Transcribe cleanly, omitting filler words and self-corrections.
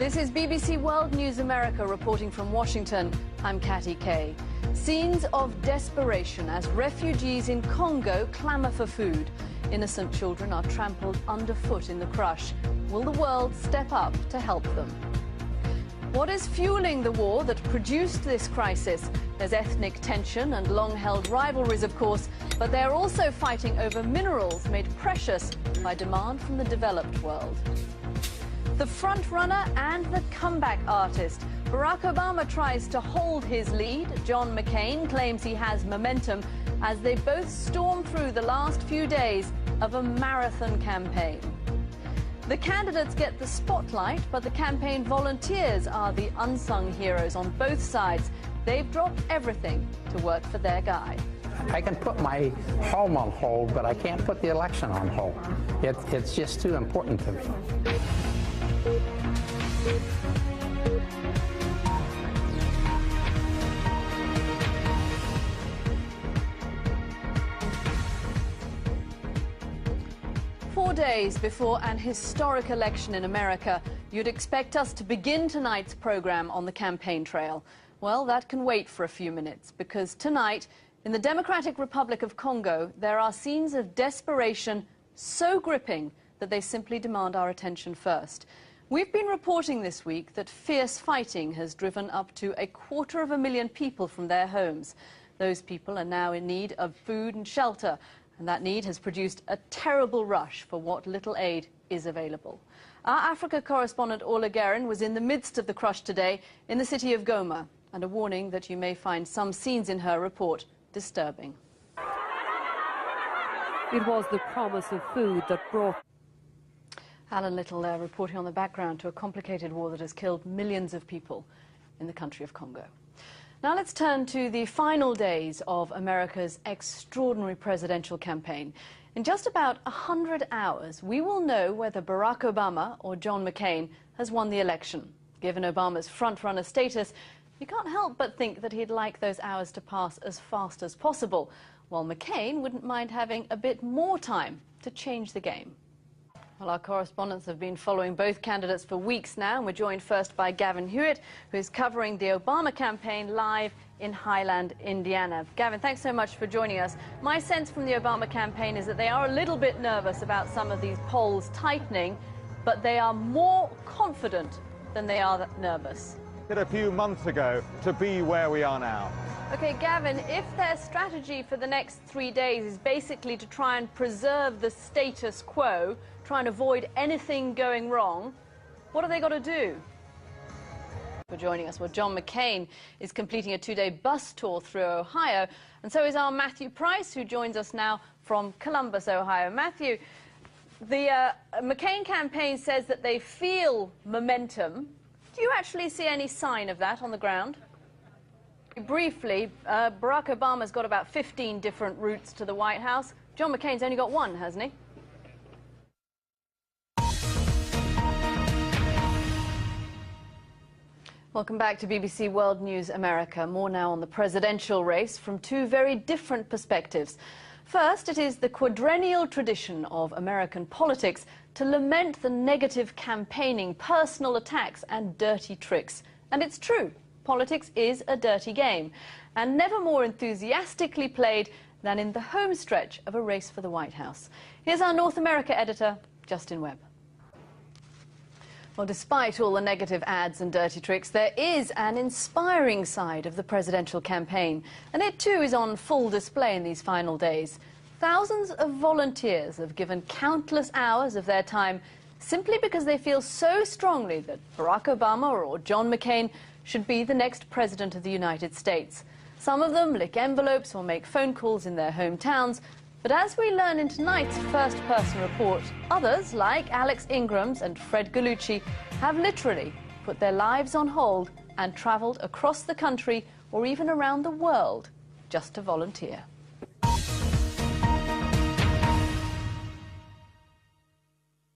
This is BBC World News America reporting from Washington. I'm Katty Kay. Scenes of desperation as refugees in Congo clamour for food. Innocent children are trampled underfoot in the crush. Will the world step up to help them? What is fueling the war that produced this crisis? There's ethnic tension and long-held rivalries, of course, but they're also fighting over minerals made precious by demand from the developed world. The front-runner and the comeback artist. Barack Obama tries to hold his lead. John McCain claims he has momentum as they both storm through the last few days of a marathon campaign. The candidates get the spotlight, but the campaign volunteers are the unsung heroes on both sides. They've dropped everything to work for their guy. I can put my home on hold, but I can't put the election on hold. It's just too important to me. 4 days before an historic election in America, you'd expect us to begin tonight's program on the campaign trail. Well, that can wait for a few minutes, because tonight, in the Democratic Republic of Congo, there are scenes of desperation so gripping that they simply demand our attention first. We've been reporting this week that fierce fighting has driven up to 250,000 people from their homes. Those people are now in need of food and shelter, and that need has produced a terrible rush for what little aid is available. Our Africa correspondent Orla Guerin was in the midst of the crush today in the city of Goma, and a warning that you may find some scenes in her report disturbing. It was the promise of food that brought... Alan Little there reporting on the background to a complicated war that has killed millions of people in the country of Congo. Now let's turn to the final days of America's extraordinary presidential campaign. In just about 100 hours, we will know whether Barack Obama or John McCain has won the election. Given Obama's front-runner status, you can't help but think that he'd like those hours to pass as fast as possible, while McCain wouldn't mind having a bit more time to change the game. Well, our correspondents have been following both candidates for weeks now, and we're joined first by Gavin Hewitt, who is covering the Obama campaign live in Highland, Indiana. Gavin, thanks so much for joining us. My sense from the Obama campaign is that they are a little bit nervous about some of these polls tightening, but they are more confident than they are nervous. A few months ago to be where we are now. Okay, Gavin, if their strategy for the next 3 days is basically to try and preserve the status quo, try and avoid anything going wrong, what have they got to do? For joining us, well, John McCain is completing a 2-day bus tour through Ohio, and so is our Matthew Price, who joins us now from Columbus, Ohio. Matthew, the McCain campaign says that they feel momentum. Do you actually see any sign of that on the ground? Briefly, Barack Obama's got about 15 different routes to the White House. John McCain's only got one, hasn't he? Welcome back to BBC World News America. More now on the presidential race from two very different perspectives. First, it is the quadrennial tradition of American politics to lament the negative campaigning, personal attacks and dirty tricks. And it's true, politics is a dirty game, and never more enthusiastically played than in the home stretch of a race for the White House. Here's our North America editor, Justin Webb. Well, despite all the negative ads and dirty tricks, there is an inspiring side of the presidential campaign, and it too is on full display in these final days. Thousands of volunteers have given countless hours of their time simply because they feel so strongly that Barack Obama or John McCain should be the next president of the United States. Some of them lick envelopes or make phone calls in their hometowns, but as we learn in tonight's first-person report, others, like Alex Ingrams and Fred Gallucci, have literally put their lives on hold and travelled across the country or even around the world just to volunteer.